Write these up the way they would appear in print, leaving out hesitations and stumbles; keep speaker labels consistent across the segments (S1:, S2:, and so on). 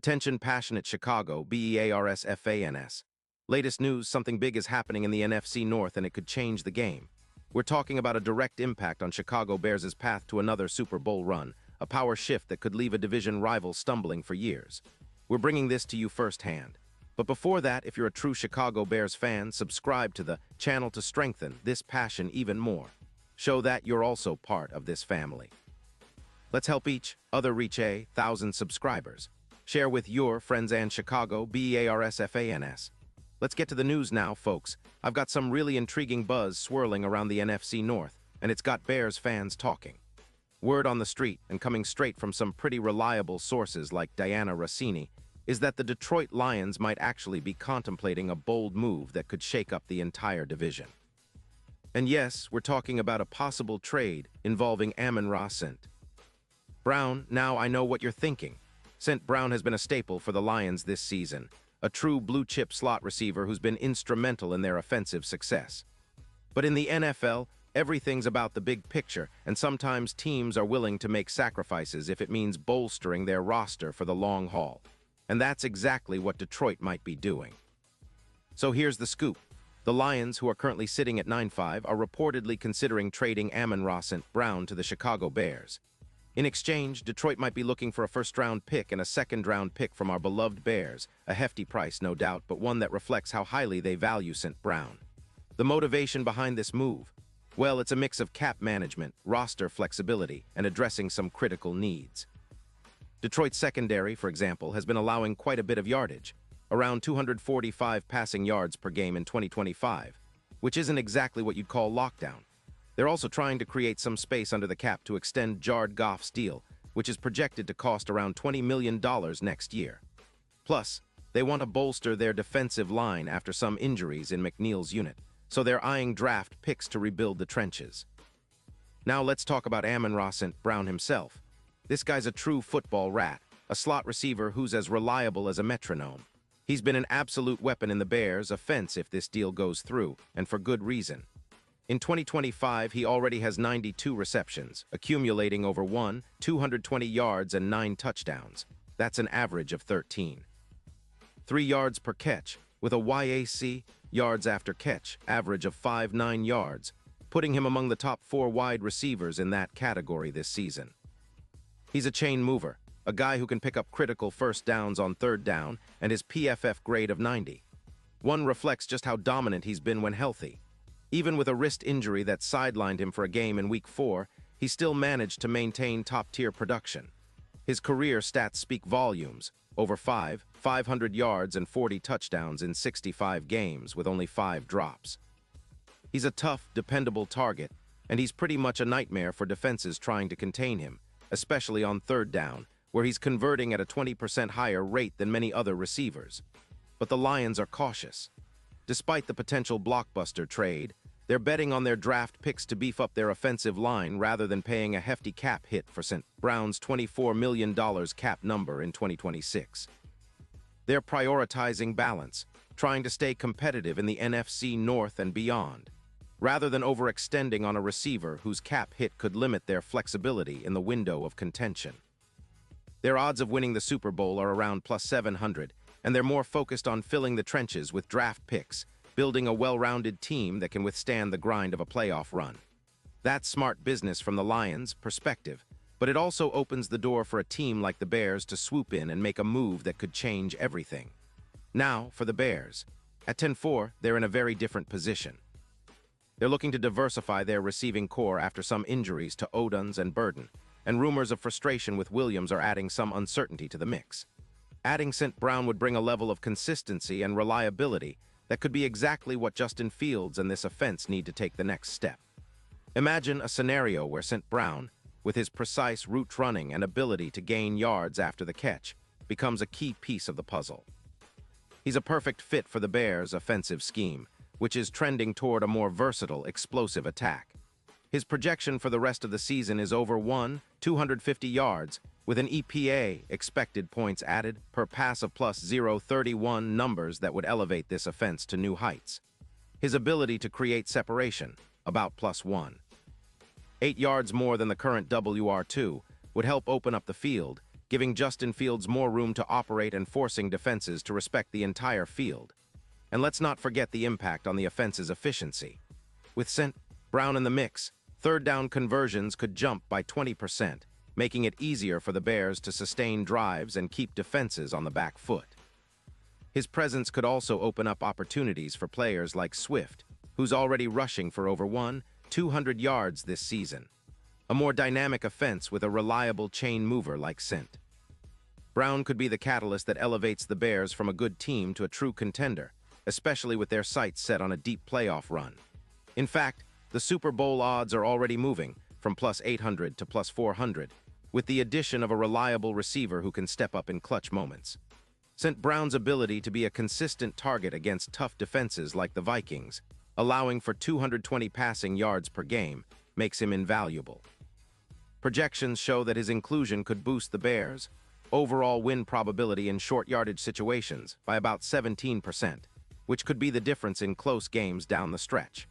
S1: Attention passionate Chicago, Bears fans. Latest news, something big is happening in the NFC North and it could change the game. We're talking about a direct impact on Chicago Bears' path to another Super Bowl run, a power shift that could leave a division rival stumbling for years. We're bringing this to you firsthand. But before that, if you're a true Chicago Bears fan, subscribe to the channel to strengthen this passion even more. Show that you're also part of this family. Let's help each other reach 1,000 subscribers. Share with your friends and Chicago Bears fans. Let's get to the news now, folks. I've got some really intriguing buzz swirling around the NFC North, and it's got Bears fans talking. Word on the street, and coming straight from some pretty reliable sources like Diana Rossini, is that the Detroit Lions might actually be contemplating a bold move that could shake up the entire division. And yes, we're talking about a possible trade involving Amon-Ra St. Brown. Now I know what you're thinking. St. Brown has been a staple for the Lions this season, a true blue-chip slot receiver who's been instrumental in their offensive success. But in the NFL, everything's about the big picture, and sometimes teams are willing to make sacrifices if it means bolstering their roster for the long haul. And that's exactly what Detroit might be doing. So here's the scoop. The Lions, who are currently sitting at 9-5, are reportedly considering trading Amon-Ra St. Brown to the Chicago Bears. In exchange, Detroit might be looking for a first-round pick and a second-round pick from our beloved Bears, a hefty price, no doubt, but one that reflects how highly they value St. Brown. The motivation behind this move? Well, it's a mix of cap management, roster flexibility, and addressing some critical needs. Detroit's secondary, for example, has been allowing quite a bit of yardage, around 245 passing yards per game in 2025, which isn't exactly what you'd call lockdown. They're also trying to create some space under the cap to extend Jared Goff's deal, which is projected to cost around $20 million next year. Plus, they want to bolster their defensive line after some injuries in McNeil's unit, so they're eyeing draft picks to rebuild the trenches. Now let's talk about Amon-Ra St. Brown himself. This guy's a true football rat, a slot receiver who's as reliable as a metronome. He's been an absolute weapon in the Bears' offense if this deal goes through, and for good reason. In 2025, he already has 92 receptions, accumulating over 220 yards and 9 touchdowns. That's an average of 13. 3 yards per catch, with a YAC, yards after catch, average of 5.9 yards, putting him among the top 4 wide receivers in that category this season. He's a chain mover, a guy who can pick up critical first downs on third down, and his PFF grade of 90. One reflects just how dominant he's been when healthy. Even with a wrist injury that sidelined him for a game in Week 4, he still managed to maintain top-tier production. His career stats speak volumes, over 500 yards and 40 touchdowns in 65 games with only 5 drops. He's a tough, dependable target, and he's pretty much a nightmare for defenses trying to contain him, especially on third down, where he's converting at a 20% higher rate than many other receivers. But the Lions are cautious. Despite the potential blockbuster trade, they're betting on their draft picks to beef up their offensive line rather than paying a hefty cap hit for St. Brown's $24 million cap number in 2026. They're prioritizing balance, trying to stay competitive in the NFC North and beyond, rather than overextending on a receiver whose cap hit could limit their flexibility in the window of contention. Their odds of winning the Super Bowl are around plus 700, and they're more focused on filling the trenches with draft picks, building a well-rounded team that can withstand the grind of a playoff run. That's smart business from the Lions' perspective, but it also opens the door for a team like the Bears to swoop in and make a move that could change everything. Now, for the Bears. At 10-4, they're in a very different position. They're looking to diversify their receiving core after some injuries to Oduns and Burden, and rumors of frustration with Williams are adding some uncertainty to the mix. Adding St. Brown would bring a level of consistency and reliability that could be exactly what Justin Fields and this offense need to take the next step. Imagine a scenario where St. Brown, with his precise route running and ability to gain yards after the catch, becomes a key piece of the puzzle. He's a perfect fit for the Bears' offensive scheme, which is trending toward a more versatile, explosive attack. His projection for the rest of the season is over 250 yards, with an EPA, expected points added, per pass of plus 0.31 numbers that would elevate this offense to new heights. His ability to create separation, about +1. 8 yards more than the current WR2, would help open up the field, giving Justin Fields more room to operate and forcing defenses to respect the entire field. And let's not forget the impact on the offense's efficiency. With St. Brown in the mix, third down conversions could jump by 20%, making it easier for the Bears to sustain drives and keep defenses on the back foot. His presence could also open up opportunities for players like Swift, who's already rushing for over 200 yards this season. A more dynamic offense with a reliable chain mover like St. Brown could be the catalyst that elevates the Bears from a good team to a true contender, especially with their sights set on a deep playoff run. In fact, the Super Bowl odds are already moving from plus 800 to plus 400, with the addition of a reliable receiver who can step up in clutch moments. St. Brown's ability to be a consistent target against tough defenses like the Vikings, allowing for 220 passing yards per game, makes him invaluable. Projections show that his inclusion could boost the Bears' overall win probability in short yardage situations by about 17%, which could be the difference in close games down the stretch.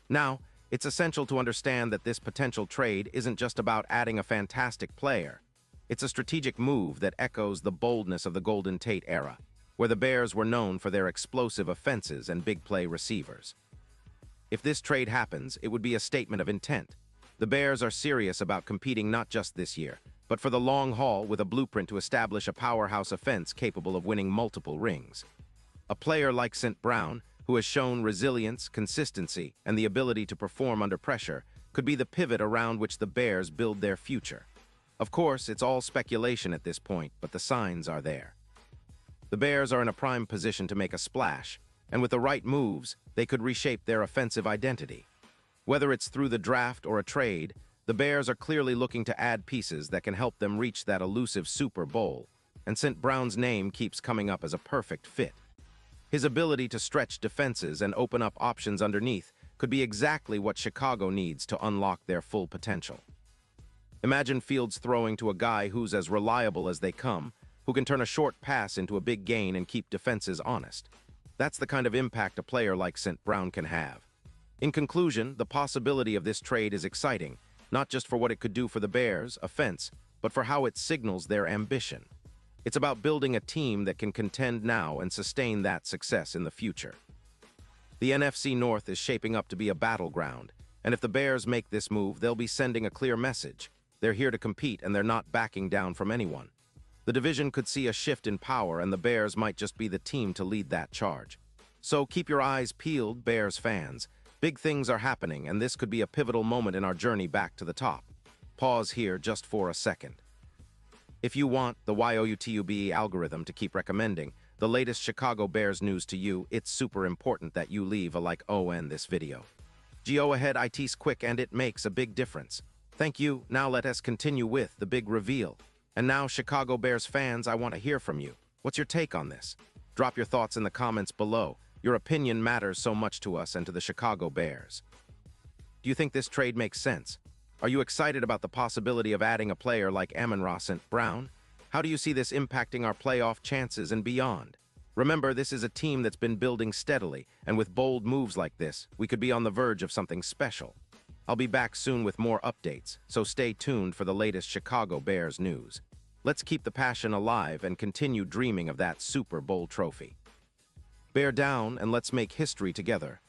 S1: Now, it's essential to understand that this potential trade isn't just about adding a fantastic player. It's a strategic move that echoes the boldness of the Golden Tate era, where the Bears were known for their explosive offenses and big play receivers. If this trade happens, it would be a statement of intent. The Bears are serious about competing not just this year, but for the long haul with a blueprint to establish a powerhouse offense capable of winning multiple rings. A player like St. Brown, who has shown resilience, consistency, and the ability to perform under pressure, could be the pivot around which the Bears build their future. Of course, it's all speculation at this point, but the signs are there. The Bears are in a prime position to make a splash, and with the right moves, they could reshape their offensive identity. Whether it's through the draft or a trade, the Bears are clearly looking to add pieces that can help them reach that elusive Super Bowl, and St. Brown's name keeps coming up as a perfect fit. His ability to stretch defenses and open up options underneath could be exactly what Chicago needs to unlock their full potential. Imagine Fields throwing to a guy who's as reliable as they come, who can turn a short pass into a big gain and keep defenses honest. That's the kind of impact a player like St. Brown can have. In conclusion, the possibility of this trade is exciting, not just for what it could do for the Bears' offense, but for how it signals their ambition. It's about building a team that can contend now and sustain that success in the future. The NFC North is shaping up to be a battleground, and if the Bears make this move, they'll be sending a clear message. They're here to compete, and they're not backing down from anyone. The division could see a shift in power, and the Bears might just be the team to lead that charge. So keep your eyes peeled, Bears fans. Big things are happening, and this could be a pivotal moment in our journey back to the top. Pause here just for a second. If you want the YOUTUBE algorithm to keep recommending the latest Chicago Bears news to you, it's super important that you leave a like on this video. Go ahead, it's quick and it makes a big difference. Thank you. Now let us continue with the big reveal. And now, Chicago Bears fans, I want to hear from you. What's your take on this? Drop your thoughts in the comments below. Your opinion matters so much to us and to the Chicago Bears. Do you think this trade makes sense? Are you excited about the possibility of adding a player like Amon-Ra St. Brown? How do you see this impacting our playoff chances and beyond? Remember, this is a team that's been building steadily, and with bold moves like this, we could be on the verge of something special. I'll be back soon with more updates, so stay tuned for the latest Chicago Bears news. Let's keep the passion alive and continue dreaming of that Super Bowl trophy. Bear down and let's make history together.